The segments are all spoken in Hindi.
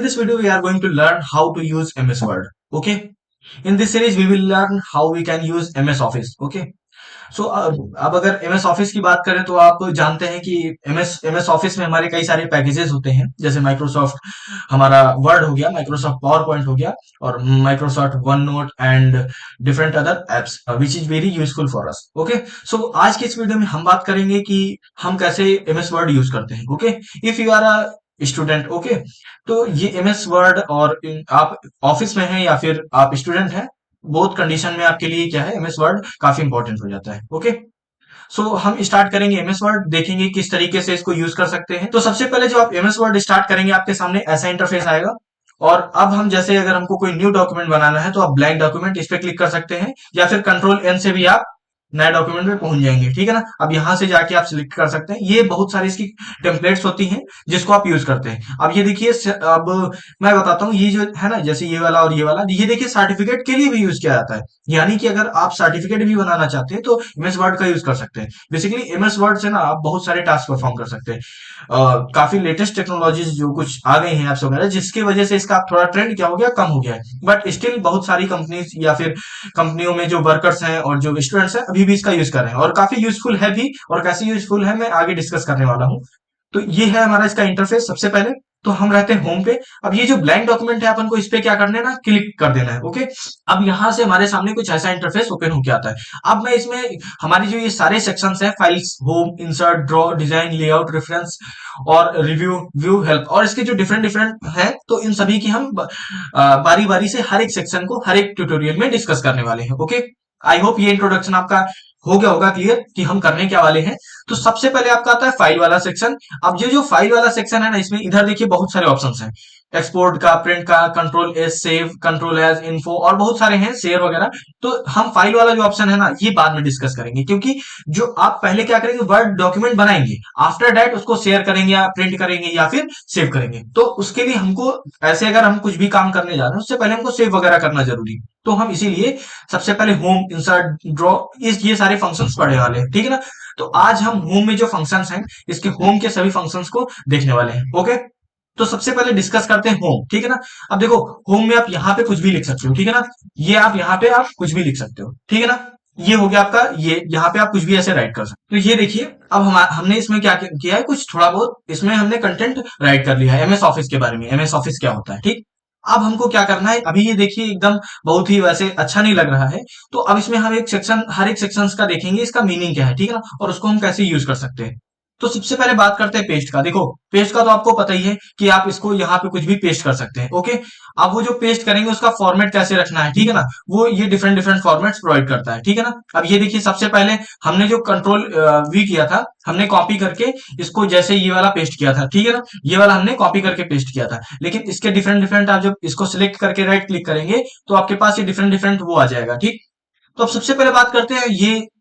this video, we are going to learn how to use MS Word. Okay. In this series, we will learn how we can use MS Office. Okay. सो अब अगर एमएस ऑफिस की बात करें तो आप जानते हैं कि एमएस ऑफिस में हमारे कई सारे पैकेजेस होते हैं, जैसे माइक्रोसॉफ्ट हमारा वर्ड हो गया, माइक्रोसॉफ्ट पावर पॉइंट हो गया और Microsoft OneNote and different other apps which is very useful for us. Okay, so आज की इस वीडियो में हम बात करेंगे कि हम कैसे एमएस वर्ड यूज करते हैं. Okay, if you are a student, okay, तो ये एमएस वर्ड और आप ऑफिस में हैं या फिर आप स्टूडेंट हैं, बोथ कंडीशन में आपके लिए क्या है, एमएस वर्ड काफी इंपॉर्टेंट हो जाता है. ओके, सो हम स्टार्ट करेंगे एमएस वर्ड, देखेंगे किस तरीके से इसको यूज कर सकते हैं. तो सबसे पहले जो आप एमएस वर्ड स्टार्ट करेंगे, आपके सामने ऐसा इंटरफेस आएगा. और अब हम जैसे अगर हमको कोई न्यू डॉक्यूमेंट बनाना है तो आप ब्लैंक डॉक्यूमेंट इस पे क्लिक कर सकते हैं, या फिर कंट्रोल एन से भी आप नए डॉक्यूमेंट में पहुंच जाएंगे. ठीक है ना. अब यहां से जाके आप सिलेक्ट कर सकते हैं. ये बहुत सारी इसकी टेम्पलेट्स होती हैं जिसको आप यूज करते हैं. अब ये देखिए, अब मैं बताता हूँ, ये जो है ना, जैसे ये वाला और ये वाला, ये देखिए सर्टिफिकेट के लिए भी यूज किया जाता है. यानी कि अगर आप सर्टिफिकेट भी बनाना चाहते हैं तो एमएस वर्ड का यूज कर सकते हैं. बेसिकली एमएस वर्ड से ना आप बहुत सारे टास्क परफॉर्म कर सकते हैं. काफी लेटेस्ट टेक्नोलॉजीज जो कुछ आ गई हैं एप्स वगैरह, जिसकी वजह से इसका थोड़ा ट्रेंड क्या हो गया, कम हो गया है. बट स्टिल बहुत सारी कंपनीज या फिर कंपनियों में जो वर्कर्स हैं और जो स्टूडेंट्स हैं अभी भी इसका यूज कर रहे हैं, और काफी यूजफुल है भी. और कैसे यूजफुल है मैं आगे डिस्कस करने वाला हूँ. तो ये है हमारा इसका इंटरफेस. सबसे पहले तो हम रहते हैं होम पे. अब ये जो ब्लैंक डॉक्यूमेंट है, अपन को इस पे क्या करना है ना, क्लिक कर देना है. ओके, अब यहां से हमारे सामने कुछ ऐसा इंटरफेस ओपन होके आता है. अब मैं इसमें हमारी जो ये सारे सेक्शंस हैं, files, home, insert, draw, design, layout, reference और रिव्यू, व्यू, हेल्प, और इसके जो डिफरेंट डिफरेंट हैं, तो इन सभी की हम बारी बारी से हर एक सेक्शन को हर एक ट्यूटोरियल में डिस्कस करने वाले हैं. ओके, आई होप ये इंट्रोडक्शन आपका हो गया होगा क्लियर कि हम करने क्या वाले हैं. तो सबसे पहले आपका आता है फाइल वाला सेक्शन. अब ये जो फाइल वाला सेक्शन है ना, इसमें इधर देखिए बहुत सारे ऑप्शंस हैं. एक्सपोर्ट का, प्रिंट का, control S, save, control H, info, और बहुत सारे हैं, शेयर वगैरह. तो हम फाइल वाला जो ऑप्शन है ना, ये बाद में डिस्कस करेंगे, क्योंकि जो आप पहले क्या करेंगे, वर्ड डॉक्यूमेंट बनाएंगे, आफ्टर दैट उसको शेयर करेंगे या प्रिंट करेंगे या फिर सेव करेंगे. तो उसके लिए हमको, ऐसे अगर हम कुछ भी काम करने जा रहे हैं, उससे पहले हमको सेव वगैरह करना जरूरी है. तो हम इसीलिए सबसे पहले होम, इंसर्ट, ड्रॉ, ये सारे फंक्शंस पढ़ने वाले हैं. ठीक है ना. तो आज हम होम में जो फंक्शंस हैं, इसके होम के सभी फंक्शंस को देखने वाले हैं. ओके, तो सबसे पहले डिस्कस करते हैं होम. ठीक है ना. अब देखो, होम में आप यहाँ पे कुछ भी लिख सकते हो. ठीक है ना. ये आप यहाँ पे आप कुछ भी लिख सकते हो. ठीक है ना. ये हो गया आपका, ये यहाँ पे आप कुछ भी ऐसे राइट कर सकते हो. तो ये देखिए, अब हमने इसमें क्या किया है, कुछ थोड़ा बहुत इसमें हमने कंटेंट राइट कर लिया है एमएस ऑफिस के बारे में, एमएस ऑफिस क्या होता है. ठीक. अब हमको क्या करना है, अभी ये देखिए एकदम बहुत ही वैसे अच्छा नहीं लग रहा है. तो अब इसमें हम एक सेक्शन, हर एक सेक्शन का देखेंगे इसका मीनिंग क्या है. ठीक है ना. और उसको हम कैसे यूज कर सकते हैं. तो सबसे पहले बात करते हैं पेस्ट का. देखो, पेस्ट का तो आपको पता ही है कि आप इसको यहाँ पे कुछ भी पेस्ट कर सकते हैं. ओके, अब वो जो पेस्ट करेंगे उसका फॉर्मेट कैसे रखना है, ठीक है ना, वो ये डिफरेंट डिफरेंट फॉर्मेट्स प्रोवाइड करता है. ठीक है ना. अब ये देखिए, सबसे पहले हमने जो कंट्रोल वी किया था, हमने कॉपी करके इसको जैसे ये वाला पेस्ट किया था. ठीक है ना. ये वाला हमने कॉपी करके पेस्ट किया था, लेकिन इसके डिफरेंट डिफरेंट, आप जब इसको सिलेक्ट करके राइट क्लिक करेंगे तो आपके पास ये डिफरेंट डिफरेंट वो आ जाएगा. ठीक. तो अब सबसे पहले बात करते हैं,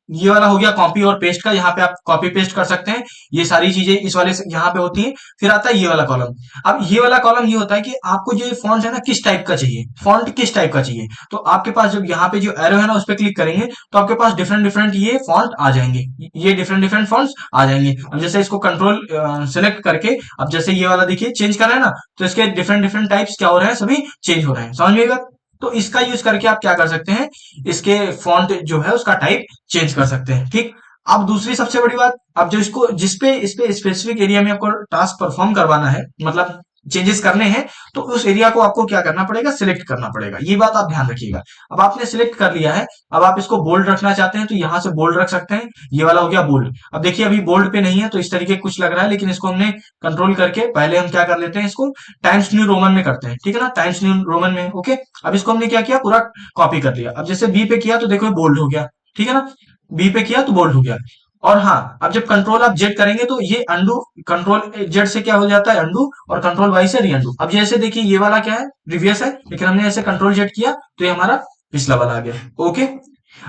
ये वाला हो गया कॉपी और पेस्ट का. यहाँ पे आप कॉपी पेस्ट कर सकते हैं, ये सारी चीजें इस वाले से यहाँ पे होती हैं. फिर आता है ये वाला कॉलम. अब ये वाला कॉलम ये होता है कि आपको जो फॉन्ट है ना, किस टाइप का चाहिए, फॉन्ट किस टाइप का चाहिए. तो आपके पास जब यहाँ पे जो एरो है ना, उस पर क्लिक करेंगे तो आपके पास डिफरेंट डिफरेंट ये फॉन्ट आ जाएंगे, ये डिफरेंट डिफरेंट फॉन्ट्स आ जाएंगे. अब जैसे इसको कंट्रोल सेलेक्ट करके, अब जैसे ये वाला देखिए चेंज कर रहे हैं ना, तो इसके डिफरेंट डिफरेंट टाइप्स क्या हो रहे हैं, सभी चेंज हो रहे हैं. समझ में आएगा. तो इसका यूज करके आप क्या कर सकते हैं, इसके फॉन्ट जो है उसका टाइप चेंज कर सकते हैं. ठीक. अब दूसरी सबसे बड़ी बात, अब जो इसको जिसपे इस पे स्पेसिफिक एरिया में आपको टास्क परफॉर्म करवाना है, मतलब चेंजेस करने हैं, तो उस एरिया को आपको क्या करना पड़ेगा, सिलेक्ट करना पड़ेगा. ये बात आप ध्यान रखिएगा. अब आपने सिलेक्ट कर लिया है, अब आप इसको बोल्ड रखना चाहते हैं तो यहां से बोल्ड रख सकते हैं. ये वाला हो गया बोल्ड. अब देखिए, अभी बोल्ड पे नहीं है तो इस तरीके कुछ लग रहा है, लेकिन इसको हमने कंट्रोल करके पहले हम क्या कर लेते हैं, इसको टाइम्स न्यू रोमन में करते हैं. ठीक है ना. टाइम्स न्यू रोमन में. ओके, अब इसको हमने क्या किया, पूरा कॉपी कर लिया. अब जैसे बी पे किया तो देखो बोल्ड हो गया. ठीक है ना. बी पे किया तो बोल्ड हो गया. और हाँ, अब जब कंट्रोल आप जेड करेंगे तो ये अंडू, कंट्रोल जेड से क्या हो जाता है, अंडू, और कंट्रोल वाई से री अंडू. अब जैसे देखिए, ये वाला क्या है, प्रीवियस है, लेकिन हमने ऐसे कंट्रोल जेड किया तो ये हमारा पिछला वाला आ गया. ओके.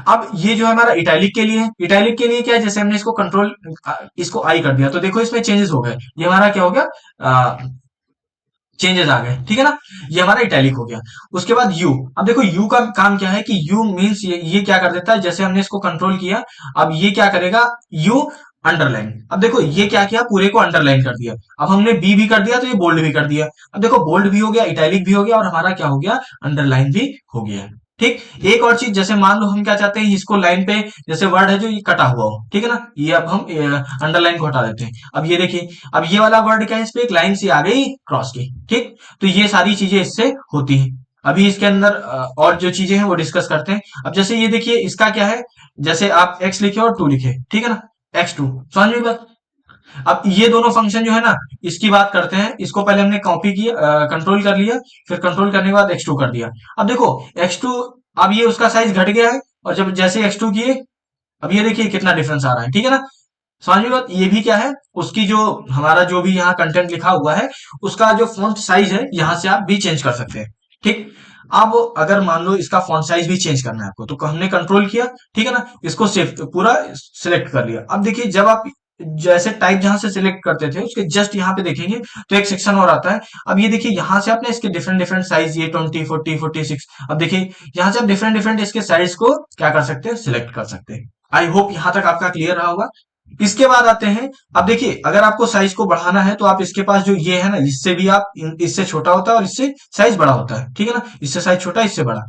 अब ये जो है हमारा इटैलिक के लिए है. इटैलिक के लिए क्या है, जैसे हमने इसको कंट्रोल, इसको आई कर दिया तो देखो इसमें चेंजेस हो गए. ये हमारा क्या हो गया, चेंजेस आ गए. ठीक है ना. ये हमारा इटैलिक हो गया. उसके बाद यू. अब देखो, यू का काम क्या है कि यू मींस ये क्या कर देता है, जैसे हमने इसको कंट्रोल किया, अब ये क्या करेगा, यू अंडरलाइन। अब देखो ये क्या किया, पूरे को अंडरलाइन कर दिया। अब हमने बी भी कर दिया तो ये बोल्ड भी कर दिया। अब देखो बोल्ड भी हो गया, इटैलिक भी हो गया, और हमारा क्या हो गया, अंडरलाइन भी हो गया। ठीक, एक और चीज, जैसे मान लो हम क्या चाहते हैं, इसको लाइन पे जैसे वर्ड है जो ये कटा हुआ हो, ठीक है ना, ये अब हम अंडरलाइन को हटा देते हैं। अब ये देखिए, अब ये वाला वर्ड क्या है, इस पे एक लाइन सी आ गई क्रॉस की। ठीक, तो ये सारी चीजें इससे होती हैं। अभी इसके अंदर और जो चीजें हैं वो डिस्कस करते हैं। अब जैसे ये देखिए, इसका क्या है, जैसे आप x लिखे और 2 लिखे, ठीक है ना, x2, समझ में बात। अब ये दोनों फंक्शन जो है ना, इसकी बात करते हैं। इसको पहले हमने कॉपी किया, कंट्रोल कर लिया, फिर कंट्रोल करने के बाद x2 कर दिया। अब देखो x2, अब ये उसका साइज घट गया है, और जब जैसे x2 किए, अब ये देखिए कितना डिफरेंस आ रहा है, ठीक है ना। समझ में बात, ये भी क्या है, उसकी जो हमारा जो भी यहाँ कंटेंट लिखा हुआ है, उसका जो फॉन्ट साइज है, यहाँ से आप भी चेंज कर सकते हैं। ठीक, अब अगर मान लो इसका फॉन्ट साइज भी चेंज करना है आपको, तो हमने कंट्रोल किया, ठीक है ना, इसको सिर्फ पूरा सिलेक्ट कर लिया। अब देखिए, जब आप जैसे टाइप जहां से सिलेक्ट करते थे, उसके जस्ट यहाँ पे देखेंगे तो एक सेक्शन और आता है। अब ये देखिए, यहाँ से आपने इसके डिफरेंट डिफरेंट साइज, ये 20, 40, 46, अब देखिए यहाँ से आप डिफरेंट डिफरेंट इसके साइज को क्या कर सकते हैं, सिलेक्ट कर सकते हैं। आई होप यहां तक आपका क्लियर रहा होगा। इसके बाद आते हैं, अब देखिए अगर आपको साइज को बढ़ाना है, तो आप इसके पास जो ये है ना, इससे भी आप इससे छोटा होता है और इससे साइज बड़ा होता है, ठीक है ना, इससे साइज छोटा, इससे बड़ा।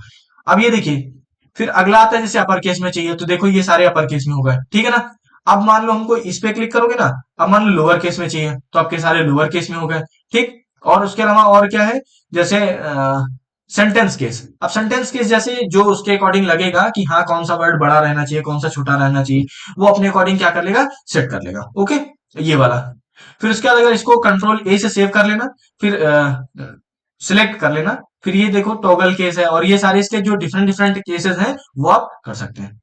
अब ये देखिए, फिर अगला आता है, जैसे अपर केस में चाहिए, तो देखो ये सारे अपर केस में हो गए, ठीक है ना। अब मान लो हमको इस पे क्लिक करोगे ना, अब मान लो लोअर केस में चाहिए, तो आपके सारे लोअर केस में हो गए। ठीक, और उसके अलावा और क्या है, जैसे सेंटेंस केस। अब सेंटेंस केस जैसे जो उसके अकॉर्डिंग लगेगा कि हाँ कौन सा वर्ड बड़ा रहना चाहिए, कौन सा छोटा रहना चाहिए, वो अपने अकॉर्डिंग क्या कर लेगा, सेट कर लेगा। ओके, ये वाला। फिर उसके बाद अगर इसको कंट्रोल ए से सेव कर लेना, फिर सिलेक्ट कर लेना, फिर ये देखो टॉगल केस है, और ये सारे इसके जो डिफरेंट डिफरेंट केसेस हैं वो आप कर सकते हैं।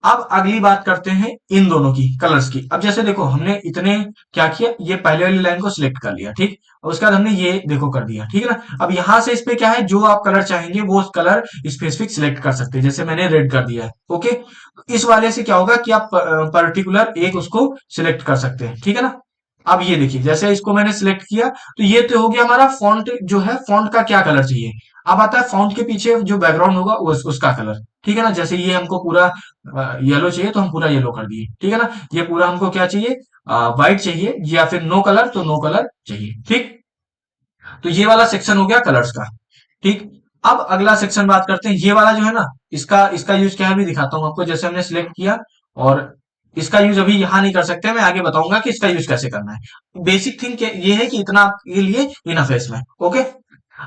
अब अगली बात करते हैं इन दोनों की, कलर्स की। अब जैसे देखो, हमने इतने क्या किया, ये पहले वाली लाइन को सिलेक्ट कर लिया, ठीक, और उसके बाद हमने ये देखो कर दिया, ठीक है ना। अब यहां से इस पे क्या है, जो आप कलर चाहेंगे वो कलर स्पेसिफिक सिलेक्ट कर सकते हैं, जैसे मैंने रेड कर दिया है। ओके, इस वाले से क्या होगा कि आप पर्टिकुलर एक उसको सिलेक्ट कर सकते हैं, ठीक है ना। अब ये देखिए, जैसे इसको मैंने सिलेक्ट किया, तो ये तो हो गया हमारा फॉन्ट, जो है फॉन्ट का क्या कलर चाहिए। अब आता है फॉन्ट के पीछे जो बैकग्राउंड होगा उसका कलर, ठीक है ना। जैसे ये हमको पूरा येलो चाहिए, तो हम पूरा येलो कर दिए, ठीक है ना। ये पूरा हमको क्या चाहिए, व्हाइट चाहिए, या फिर नो कलर, तो नो कलर चाहिए। ठीक, तो ये वाला सेक्शन हो गया कलर्स का। ठीक, अब अगला सेक्शन बात करते हैं, ये वाला जो है ना, इसका इसका यूज क्या है भी दिखाता हूं आपको। जैसे हमने सिलेक्ट किया, और इसका यूज अभी यहां नहीं कर सकते, मैं आगे बताऊंगा कि इसका यूज कैसे करना है। बेसिक थिंग ये है कि इतना आपके लिए इनफ है इसमें। ओके,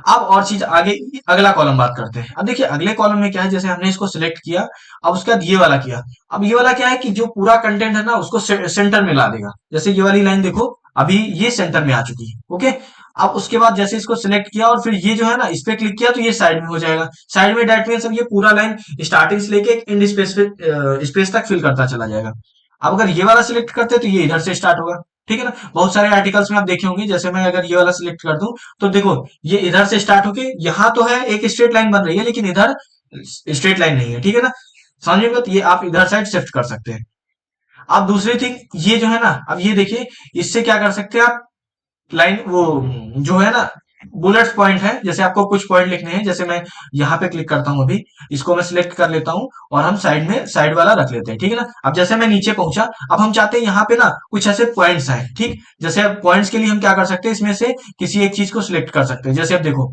अब और चीज आगे, अगला कॉलम बात करते हैं। अब देखिए अगले कॉलम में क्या है, जैसे हमने इसको सिलेक्ट किया, अब उसके बाद ये वाला किया। अब ये वाला क्या है कि जो पूरा कंटेंट है ना, उसको सेंटर में ला देगा। जैसे ये वाली लाइन देखो, अभी ये सेंटर में आ चुकी है। ओके, अब उसके बाद जैसे इसको सिलेक्ट किया, और फिर ये जो है ना, इस पे क्लिक किया, तो ये साइड में हो जाएगा। साइड में डेट मीन्स अब ये पूरा लाइन स्टार्टिंग से लेके एक एंड स्पेस तक फिल करता चला जाएगा। अब अगर ये वाला सिलेक्ट करते हैं, तो ये इधर से स्टार्ट होगा, ठीक है ना। बहुत सारे आर्टिकल्स में आप देखे होंगे, जैसे मैं अगर ये वाला सिलेक्ट कर दूं, तो देखो ये इधर से स्टार्ट होके यहाँ तो है, एक स्ट्रेट लाइन बन रही है, लेकिन इधर स्ट्रेट लाइन नहीं है, ठीक है ना। समझ में, तो ये आप इधर साइड शिफ्ट कर सकते हैं। अब दूसरी थिंग, ये जो है ना, अब ये देखिए, इससे क्या कर सकते हैं आप, लाइन वो जो है ना, बुलेट्स पॉइंट है, जैसे आपको कुछ पॉइंट लिखने हैं, जैसे मैं यहाँ पे क्लिक करता हूँ, अभी इसको मैं सिलेक्ट कर लेता हूँ, और हम साइड में साइड वाला रख लेते हैं, ठीक है ना। अब जैसे मैं नीचे पहुंचा, अब हम चाहते हैं यहाँ पे ना कुछ ऐसे पॉइंट्स आए, ठीक। जैसे अब पॉइंट्स के लिए हम क्या कर सकते हैं, इसमें से किसी एक चीज को सिलेक्ट कर सकते हैं। जैसे अब देखो,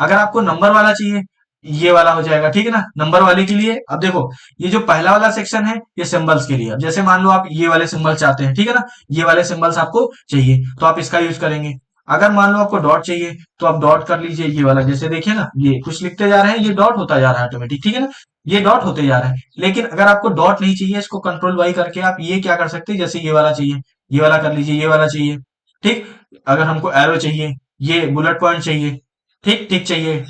अगर आपको नंबर वाला चाहिए, ये वाला हो जाएगा, ठीक है ना। नंबर वाले के लिए अब देखो, ये जो पहला वाला सेक्शन है, ये सिंबल्स के लिए। अब जैसे मान लो आप ये वाले सिंबल चाहते हैं, ठीक है ना, ये वाले सिंबल्स आपको चाहिए, तो आप इसका यूज करेंगे। अगर मान लो आपको डॉट चाहिए, तो आप डॉट कर लीजिए, ये वाला। जैसे देखिए ना, ये कुछ लिखते जा रहे हैं, ये डॉट होता जा रहा है ऑटोमेटिक, ठीक है ना, ये डॉट होते जा रहा है। लेकिन अगर आपको डॉट नहीं चाहिए, इसको कंट्रोल वाई करके आप ये क्या कर सकते हैं, जैसे ये वाला चाहिए, ये वाला कर लीजिए, ये वाला चाहिए, ठीक। अगर हमको एरो चाहिए, ये बुलेट पॉइंट चाहिए, ठीक ठीक चाहिए,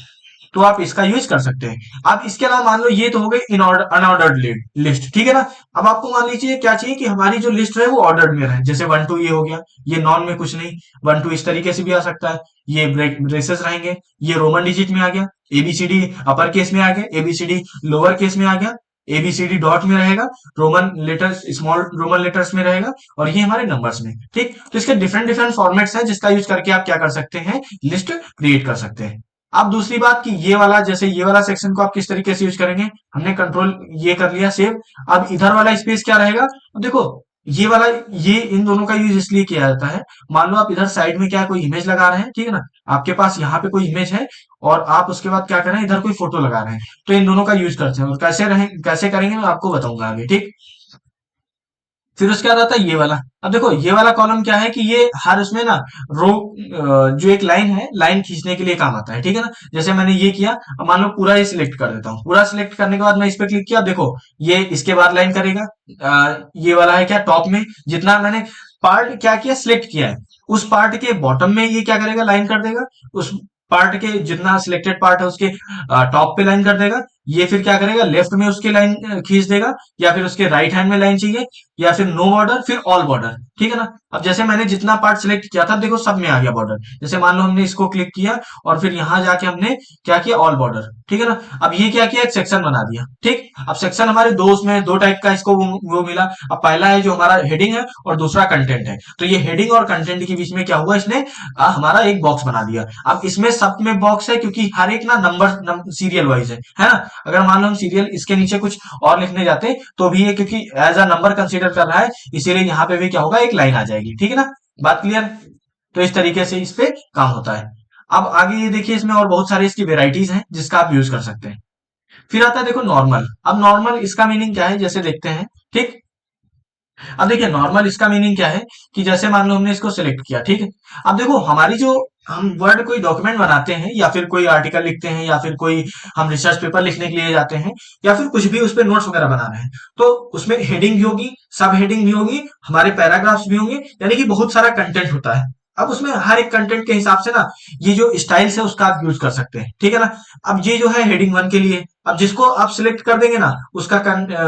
तो आप इसका यूज कर सकते हैं। अब इसके अलावा मान लो ये तो हो गई इन ऑर्डर अनऑर्डर्ड लिस्ट, ठीक है ना। अब आपको मान लीजिए क्या चाहिए कि हमारी जो लिस्ट है वो ऑर्डर्ड में रहे, जैसे 1 2 ये हो गया, ये नॉन में कुछ नहीं, 1 2 इस तरीके से भी आ सकता है, ये ब्रेसेस रहेंगे, ये रोमन डिजिट में आ गया, एबीसीडी अपर केस में आ गया, एबीसीडी लोअर केस में आ गया, एबीसीडी डॉट में रहेगा, Roman letters small Roman letters में रहेगा, और ये हमारे नंबर्स में, ठीक। तो इसके डिफरेंट डिफरेंट फॉर्मेट्स हैं, जिसका यूज करके आप क्या कर सकते हैं, लिस्ट क्रिएट कर सकते हैं। अब दूसरी बात कि ये वाला, जैसे ये वाला सेक्शन को आप किस तरीके से यूज करेंगे, हमने कंट्रोल ये कर लिया सेव। अब इधर वाला स्पेस क्या रहेगा, अब देखो ये वाला, ये इन दोनों का यूज इसलिए किया जाता है, मान लो आप इधर साइड में क्या कोई इमेज लगा रहे हैं, ठीक है ना, आपके पास यहाँ पे कोई इमेज है और आप उसके बाद क्या कर रहे हैं, इधर कोई फोटो लगा रहे हैं, तो इन दोनों का यूज करते हैं, और कैसे करेंगे मैं आपको बताऊंगा आगे, ठीक। फिर उसके बाद आता है ये वाला। अब देखो ये वाला कॉलम क्या है कि ये हर उसमें ना रो, जो एक लाइन है, लाइन खींचने के लिए काम आता है, ठीक है ना। जैसे मैंने ये किया, अब मान लो पूरा ये सिलेक्ट कर देता हूँ, पूरा सिलेक्ट करने के बाद मैं इस पे क्लिक किया, देखो ये इसके बाद लाइन करेगा। ये वाला है क्या, टॉप में जितना मैंने पार्ट क्या किया, सिलेक्ट किया है, उस पार्ट के बॉटम में ये क्या करेगा, लाइन कर देगा। उस पार्ट के जितना सिलेक्टेड पार्ट है उसके टॉप पे लाइन कर देगा। ये फिर क्या करेगा, लेफ्ट में उसके लाइन खींच देगा, या फिर उसके राइट हैंड में लाइन चाहिए, या फिर नो बॉर्डर, फिर ऑल बॉर्डर, ठीक है ना। अब जैसे मैंने जितना पार्ट सिलेक्ट किया था, देखो सब में आ गया बॉर्डर। जैसे मान लो हमने इसको क्लिक किया और फिर यहां जाके हमने क्या किया, ऑल बॉर्डर, ठीक है ना। अब ये क्या किया, एक सेक्शन बना दिया, ठीक। अब सेक्शन हमारे दो, उसमें दो टाइप का इसको वो मिला। अब पहला है जो हमारा हेडिंग है और दूसरा कंटेंट है। तो ये हेडिंग और कंटेंट के बीच में क्या हुआ, इसने हमारा एक बॉक्स बना दिया। अब इसमें सब में बॉक्स है क्योंकि हर एक ना नंबर सीरियल वाइज है ना। अगर मान लो हम सीरियल इसके नीचे कुछ और लिखने जाते तो भी ये, क्योंकि एज अ नंबर कंसीडर कर रहा है, इसीलिए यहाँ पे भी क्या होगा, एक लाइन आ जाएगी, ठीक है ना। बात क्लियर। तो इस तरीके से इस पे काम होता है। अब आगे ये देखिए, इसमें और बहुत सारी इसकी वेराइटीज हैं जिसका आप यूज कर सकते हैं। फिर आता है देखो नॉर्मल। अब नॉर्मल इसका मीनिंग क्या है, जैसे देखते हैं, ठीक। अब देखिए नॉर्मल इसका मीनिंग क्या है कि जैसे मान लो हमने इसको सिलेक्ट किया, ठीक है। अब देखो हमारी जो, हम वर्ड कोई डॉक्यूमेंट बनाते हैं या फिर कोई आर्टिकल लिखते हैं या फिर कोई हम रिसर्च पेपर लिखने के लिए जाते हैं, या फिर कुछ भी उस पर नोट्स वगैरह बना रहे हैं, तो उसमें हेडिंग भी होगी, सब हेडिंग भी होगी, हमारे पैराग्राफ्स भी होंगे, यानी कि बहुत सारा कंटेंट होता है। अब उसमें हर एक कंटेंट के हिसाब से ना ये जो स्टाइल्स है उसका आप यूज कर सकते हैं, ठीक है ना। अब ये जो है हेडिंग वन के लिए, अब जिसको आप सिलेक्ट कर देंगे ना उसका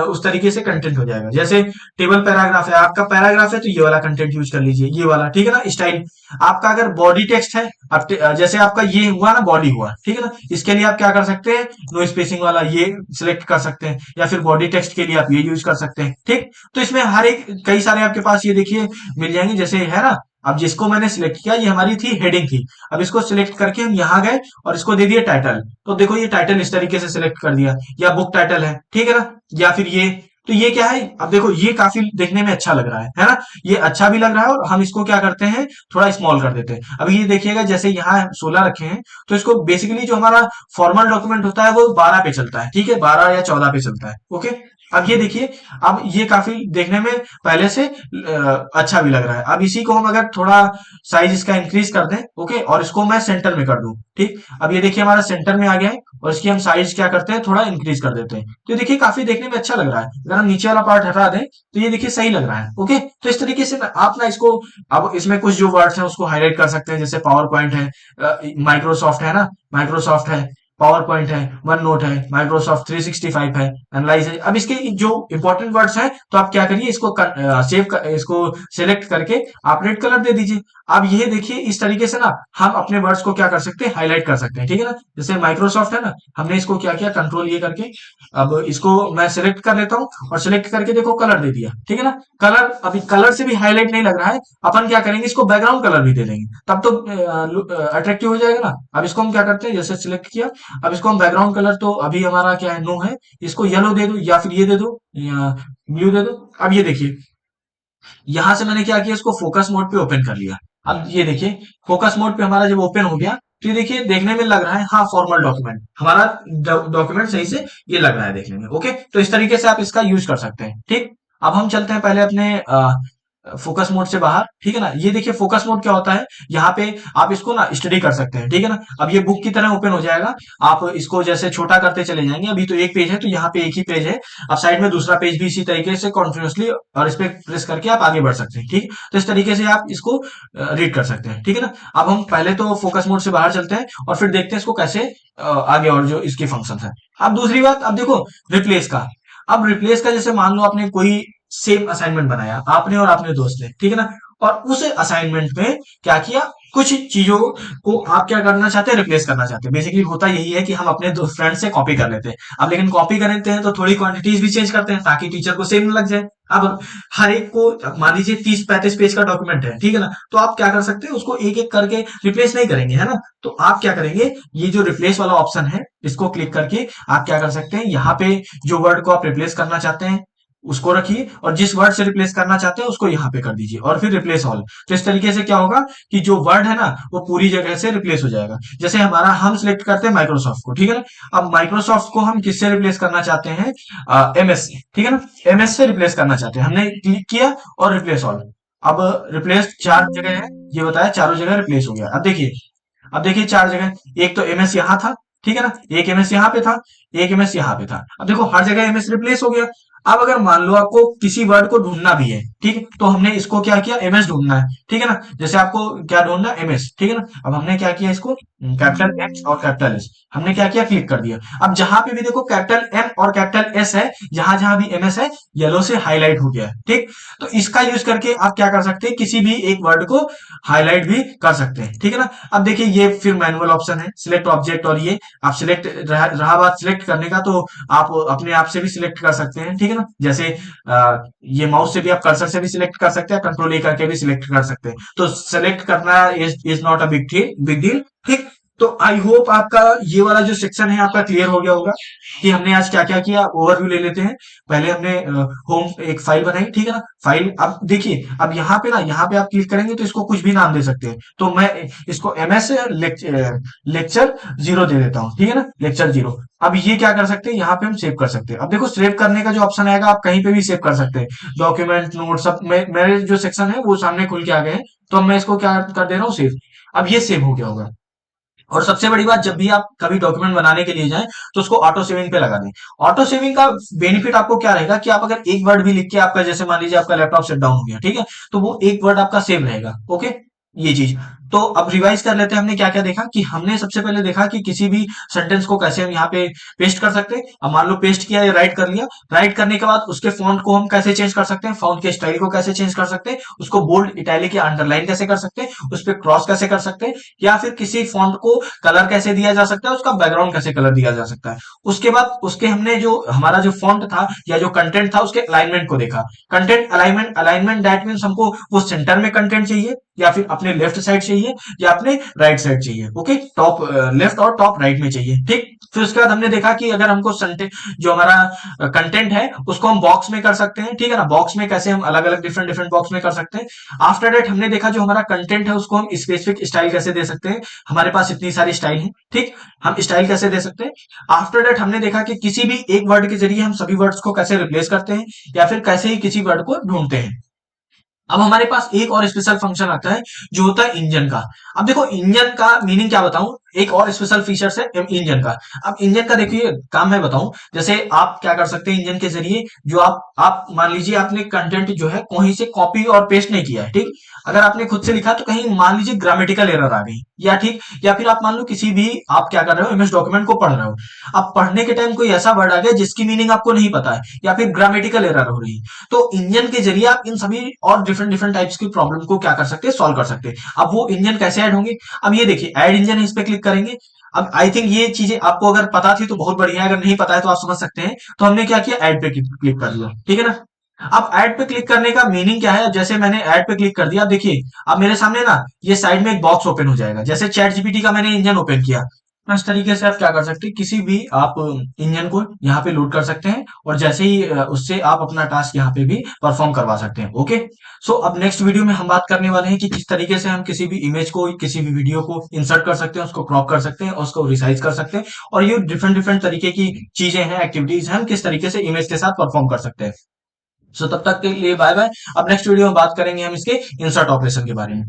उस तरीके से कंटेंट हो जाएगा। जैसे टेबल पैराग्राफ है, आपका पैराग्राफ है तो ये वाला कंटेंट यूज कर लीजिए, ये वाला, ठीक है ना, स्टाइल। आपका अगर बॉडी टेक्स्ट है, अब जैसे आपका ये हुआ ना, बॉडी हुआ, ठीक है ना, इसके लिए आप क्या कर सकते हैं, नो स्पेसिंग वाला ये सिलेक्ट कर सकते हैं, या फिर बॉडी टेक्स्ट के लिए आप ये यूज कर सकते हैं, ठीक। तो इसमें हर एक कई सारे आपके पास ये देखिए मिल जाएंगे, जैसे है ना। अब जिसको मैंने सिलेक्ट किया, ये हमारी थी हेडिंग थी। अब इसको सिलेक्ट करके हम यहाँ गए और इसको दे दिए टाइटल, तो देखो ये टाइटल इस तरीके से सिलेक्ट कर दिया, या बुक टाइटल है, ठीक है ना। या फिर ये, तो ये क्या है, अब देखो ये काफी देखने में अच्छा लग रहा है ना। ये अच्छा भी लग रहा है, और हम इसको क्या करते हैं, थोड़ा स्मॉल कर देते हैं। अब ये देखिएगा, जैसे यहाँ 16 रखे हैं, तो इसको बेसिकली जो हमारा फॉर्मल डॉक्यूमेंट होता है वो 12 पे चलता है, ठीक है, 12 या 14 पे चलता है, ओके। अब ये देखिए, अब ये काफी देखने में पहले से अच्छा भी लग रहा है। अब इसी को हम अगर थोड़ा साइज इसका इंक्रीज कर दें, ओके, और इसको मैं सेंटर में कर दूं, ठीक। अब ये देखिए हमारा सेंटर में आ गया है, और इसकी हम साइज क्या करते हैं, थोड़ा इंक्रीज कर देते हैं, तो ये देखिए काफी देखने में अच्छा लग रहा है। अगर हम नीचे वाला पार्ट हटा दें तो ये देखिए सही लग रहा है, ओके। तो इस तरीके से आप ना इसको, अब इसमें कुछ जो वर्ड्स हैं उसको हाईलाइट कर सकते हैं, जैसे पावर पॉइंट है, माइक्रोसॉफ्ट है ना, माइक्रोसॉफ्ट है, पावर पॉइंट है, वन नोट है, माइक्रोसॉफ्ट 365 है, एनालाइज है। अब इसके जो इंपॉर्टेंट वर्ड्स हैं, तो आप क्या करिए, इसको इसको सिलेक्ट करके आप रेड कलर दे दीजिए। अब ये देखिए इस तरीके से ना हम अपने वर्ड्स को क्या कर सकते हैं, हाईलाइट कर सकते हैं, ठीक है ना। जैसे माइक्रोसॉफ्ट है ना, हमने इसको क्या किया, कंट्रोल ये करके, अब इसको मैं सिलेक्ट कर लेता हूँ, और सिलेक्ट करके देखो कलर दे दिया, ठीक है ना। कलर, अभी कलर से भी हाईलाइट नहीं लग रहा है, अपन क्या करेंगे, इसको बैकग्राउंड कलर भी दे देंगे, तब तो अट्रैक्टिव हो जाएगा ना। अब इसको हम क्या करते हैं, जैसे सिलेक्ट किया, अब इसको हम बैकग्राउंड कलर, तो अभी हमारा क्या है, नो है, इसको येलो दे दो, या फिर ये दे दो, या ब्लू दे दो। अब ये देखिए, यहां से मैंने क्या किया, इसको फोकस मोड पे ओपन कर लिया। अब ये देखिए फोकस मोड पे हमारा जब ओपन हो गया, तो ये देखिए देखने में लग रहा है, हाँ, फॉर्मल डॉक्यूमेंट, हमारा डॉक्यूमेंट सही से ये लग रहा है देखने में, ओके। तो इस तरीके से आप इसका यूज कर सकते हैं, ठीक। अब हम चलते हैं पहले अपने फोकस मोड से बाहर, ठीक है ना। ये देखिए फोकस मोड क्या होता है, यहाँ पे आप इसको ना स्टडी कर सकते हैं, ठीक है ना। अब ये बुक की तरह ओपन हो जाएगा, आप इसको जैसे छोटा करते चले जाएंगे, अभी तो एक पेज है तो यहाँ पे एक ही पेज है, अब साइड में दूसरा पेज भी इसी तरीके से कॉन्टिन्यूसली, और इस पे प्रेस करके आप आगे बढ़ सकते हैं, ठीक। तो इस तरीके से आप इसको रीड कर सकते हैं, ठीक है ना। अब हम पहले तो फोकस मोड से बाहर चलते हैं और फिर देखते हैं इसको कैसे आगे और जो इसके फंक्शन है। अब दूसरी बात, अब देखो रिप्लेस का। अब रिप्लेस का, जैसे मान लो आपने कोई सेम असाइनमेंट बनाया, आपने और आपने दोस्त ने, ठीक है ना, और उस असाइनमेंट में क्या किया, कुछ चीजों को आप क्या करना चाहते हैं, रिप्लेस करना चाहते हैं। बेसिकली होता यही है कि हम अपने दो फ्रेंड से कॉपी कर लेते हैं। अब लेकिन कॉपी कर लेते हैं तो थोड़ी क्वांटिटीज भी चेंज करते हैं ताकि टीचर को सेम लग जाए। अब हर एक को, मान लीजिए 30-35 पेज का डॉक्यूमेंट है, ठीक है ना, तो आप क्या कर सकते हैं, उसको एक एक करके रिप्लेस नहीं करेंगे, है ना। तो आप क्या करेंगे, ये जो रिप्लेस वाला ऑप्शन है इसको क्लिक करके आप क्या कर सकते हैं, यहाँ पे जो वर्ड को आप रिप्लेस करना चाहते हैं उसको रखिए और जिस वर्ड से रिप्लेस करना चाहते हैं उसको यहाँ पे कर दीजिए और फिर रिप्लेस ऑल। तो इस तरीके से क्या होगा कि जो वर्ड है ना वो पूरी जगह से रिप्लेस हो जाएगा। जैसे हमारा हम सिलेक्ट करते हैं माइक्रोसॉफ्ट को, ठीक है ना। अब माइक्रोसॉफ्ट को हम किससे रिप्लेस करना चाहते हैं, एमएस से, ठीक है ना। एमएस से रिप्लेस करना चाहते हैं, हमने क्लिक किया और रिप्लेस ऑल। अब रिप्लेस चार जगह है, ये बताया चारों जगह रिप्लेस हो गया। अब देखिए चार जगह, एक तो एमएस यहाँ था, ठीक है ना, एक एमएस यहाँ पे था, एक एमएस यहाँ पे था। अब देखो हर जगह एमएस रिप्लेस हो गया। अब अगर मान लो आपको किसी वर्ड को ढूंढना भी है, ठीक है, तो हमने इसको क्या किया, एमएस ढूंढना है, ठीक है ना। जैसे आपको क्या ढूंढना है, एमएस, ठीक है ना। अब हमने क्या किया, इसको कैपिटल एक्स और कैपिटल एस हमने क्या किया, क्लिक कर दिया। अब जहां पे भी देखो कैपिटल एम और कैपिटल एस है, जहां जहां भी एमएस है, येलो से हाईलाइट हो गया है, ठीक। तो इसका यूज करके आप क्या कर सकते हैं, किसी भी एक वर्ड को हाईलाइट भी कर सकते हैं, ठीक है ना। अब देखिए ये फिर मैनुअल ऑप्शन है, सिलेक्ट ऑब्जेक्ट, और ये आप सिलेक्ट रहा बात सिलेक्ट करने का, तो आप अपने आप से भी सिलेक्ट कर सकते हैं, ठीक है ना। जैसे ये माउस से भी आप कर्सर से भी सिलेक्ट कर सकते हैं, कंट्रोल ए करके भी सिलेक्ट कर सकते हैं। तो सिलेक्ट करना is not a big deal, ठीक। तो आई होप आपका ये वाला जो सेक्शन है आपका क्लियर हो गया होगा कि हमने आज क्या क्या किया। ओवरव्यू ले लेते हैं। पहले हमने होम एक फाइल बनाई, ठीक है ना। फाइल, अब देखिए, अब यहाँ पे ना, यहाँ पे आप क्लिक करेंगे तो इसको कुछ भी नाम दे सकते हैं। तो मैं इसको एमएस लेक्चर 0 दे देता हूँ, ठीक है ना, लेक्चर 0। अब ये क्या कर सकते हैं, यहाँ पे हम सेव कर सकते हैं। अब देखो सेव करने का जो ऑप्शन आएगा, आप कहीं पे भी सेव कर सकते हैं, डॉक्यूमेंट, नोट, सब मेरे जो सेक्शन है वो सामने खुल के आ गए हैं। तो मैं इसको क्या कर दे रहा हूँ, सेव। अब ये सेव हो गया होगा। और सबसे बड़ी बात, जब भी आप कभी डॉक्यूमेंट बनाने के लिए जाएं तो उसको ऑटो सेविंग पे लगा दें। ऑटो सेविंग का बेनिफिट आपको क्या रहेगा कि आप अगर एक वर्ड भी लिख के आपका, जैसे मान लीजिए आपका लैपटॉप शट डाउन हो गया, ठीक है, तो वो एक वर्ड आपका सेव रहेगा, ओके, ये चीज। तो अब रिवाइज कर लेते हैं, हमने क्या क्या देखा कि हमने सबसे पहले देखा कि किसी भी सेंटेंस को कैसे हम यहाँ पे पेस्ट कर सकते हैं। अब मान लो पेस्ट किया या राइट कर लिया, राइट करने के बाद उसके फॉन्ट को हम कैसे चेंज कर सकते हैं, फॉन्ट के स्टाइल को कैसे चेंज कर सकते हैं, उसको बोल्ड, इटैलिक या अंडरलाइन कैसे कर सकते हैं, उस पर क्रॉस कैसे कर सकते हैं, या फिर किसी फॉन्ट को कलर कैसे दिया जा सकता है, उसका बैकग्राउंड कैसे कलर दिया जा सकता है। उसके बाद उसके हमने जो हमारा जो फॉन्ट था या जो कंटेंट था उसके अलाइनमेंट को देखा। Content alignment, alignment that means हमको वो सेंटर में कंटेंट चाहिए या फिर अपने लेफ्ट साइड चाहिए या अपने राइट साइड चाहिए, ओके, टॉप लेफ्ट और टॉप राइट में चाहिए, ठीक। फिर उसके बाद हमने देखा कि अगर हमको जो हमारा कंटेंट है उसको हम बॉक्स में कर सकते हैं, ठीक है ना। बॉक्स में कैसे हम अलग अलग डिफरेंट डिफरेंट बॉक्स में कर सकते हैं। आफ्टर दैट हमने देखा जो हमारा कंटेंट है उसको हम स्पेसिफिक स्टाइल कैसे दे सकते हैं। हमारे पास इतनी सारी स्टाइल है, ठीक, हम स्टाइल कैसे दे सकते हैं। आफ्टर दैट हमने देखा कि किसी भी एक वर्ड के जरिए हम सभी वर्ड्स को कैसे रिप्लेस करते हैं या फिर कैसे ही किसी वर्ड को ढूंढते हैं। अब हमारे पास एक और स्पेशल फंक्शन आता है जो होता है इंजन का। अब देखो इंजन का मीनिंग क्या बताऊं, एक और स्पेशल फीचर है इंजन का। अब इंजन का देखिए काम मैं बताऊं, जैसे आप क्या कर सकते हैं इंजन के जरिए, जो आप मान लीजिए आपने कंटेंट जो है कहीं से कॉपी और पेस्ट नहीं किया है, ठीक। अगर आपने खुद से लिखा तो कहीं मान लीजिए ग्रामेटिकल एरर आ गई, या ठीक, या फिर आप मान लो किसी भी, आप क्या कर रहे हो, इमेज डॉक्यूमेंट को पढ़ रहे हो, अब पढ़ने के टाइम कोई ऐसा वर्ड आ गया जिसकी मीनिंग आपको नहीं पता है या फिर ग्रामेटिकल एरर हो रही है, तो इंजन के जरिए आप इन सभी और डिफरेंट डिफरेंट टाइप्स की प्रॉब्लम को क्या कर सकते हैं, सॉल्व कर सकते हैं। अब वो इंजन कैसे ऐड होंगे, अब ये देखिए ऐड इंजन, इस पे क्लिक करेंगे। अब आई थिंक ये चीजें आपको अगर पता थी तो बहुत बढ़िया है, अगर नहीं पता है तो आप समझ सकते हैं। तो हमने क्या किया, ऐड पे क्लिक कर दिया, ठीक है ना। अब ऐड पे क्लिक करने का मीनिंग क्या है, जैसे मैंने ऐड पे क्लिक कर दिया, अब देखिए अब मेरे सामने ना ये साइड में एक बॉक्स ओपन हो जाएगा, जैसे चैट जीपीटी का मैंने इंजन ओपन किया। इस तरीके से आप क्या कर सकते हैं, किसी भी आप इंजन को यहाँ पे लोड कर सकते हैं और जैसे ही उससे आप अपना टास्क यहाँ पे भी परफॉर्म करवा सकते हैं, ओके। सो अब नेक्स्ट वीडियो में हम बात करने वाले हैं कि किस तरीके से हम किसी भी इमेज को, किसी भी वीडियो को इंसर्ट कर सकते हैं, उसको क्रॉप कर सकते हैं, उसको रिसाइज कर सकते हैं, और ये डिफरेंट डिफरेंट तरीके की चीजें हैं, एक्टिविटीज हैं, हम किस तरीके से इमेज के साथ परफॉर्म कर सकते हैं। सो तब तक के लिए बाय बाय। अब नेक्स्ट वीडियो में बात करेंगे हम इसके इंसर्ट ऑपरेशन के बारे में।